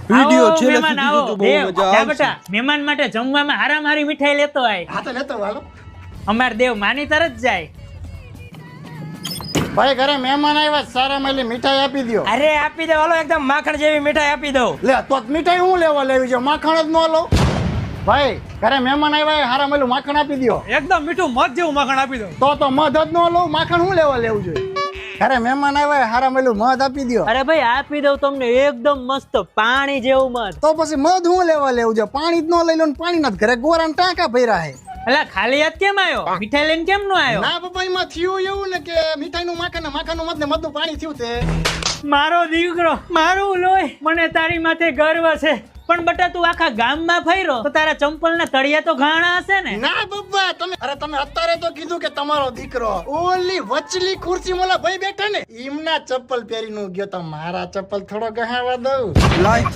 Video આવો, છેલ્લે મહેમાન સુધી આવો. જોજો, બહુ દેવ, મજા જા આવશે. બેટા, મહેમાન માટે જમવામાં હારામારી મીઠાઈ લેતો આય. હા તો લેતો હાલો. અમાર દેવ માની તરત જાય. ભાઈ ઘરે મહેમાન આવ્યા છે, સારા મેલી મીઠાઈ આપી દ્યો. અરે આપી દો, હાલો એકદમ માખણ જેવી મીઠાઈ આપી દો. લે તો મીઠાઈ હું લેવા લેવી છે, માખણ જ ન લઉં. ભાઈ ઘરે મહેમાન આવ્યા હારા મેલું માખણ આપી દ્યો. એકદમ મીઠું મધ જેવું માખણ આપી દો. તો મધ જ ન લઉં, માખણ હું લેવા લેવું જોઈએ. ઘરે મહેમાન આવ્યા હારા મેલું મધ આપી દ્યો. અરે ભાઈ આપી દઉં તમને એકદમ મસ્ત પાણી જેવું મત. તો પછી મધ હું લેવા લેવું છે, પાણી જ ન લઈ લો ને પાણી ના ઘરે ગોરા ટાંકા ભર્યા હે. અલા ખાલી હાથ કેમ આવ્યો? મીઠાઈ લઈને કેમ નો આવ્યો? ના પપ્પા એમાં થયું એવું ને કે મીઠાઈ નું માખણ ને માખણ નું મધ ને મધ નું પાણી થયું તે. મારો દીકરો, મારું લોહી, મને તારી માથે ગર્વ છે. પણ બટા તું આખા ગામમાં ફર્યો તો તારા ચંપલના તળિયા તો ઘાણા હશે ને? ના પપ્પા તમે અત્યારે તો કીધું કે તમારો દીકરો ઓલી વચલી ખુરશી મોલા ભાઈ બેઠા ને એમના ચપ્પલ પહેરીને ગયો તો મારા ચપ્પલ થોડો ગહાવા દઉં. લાઈક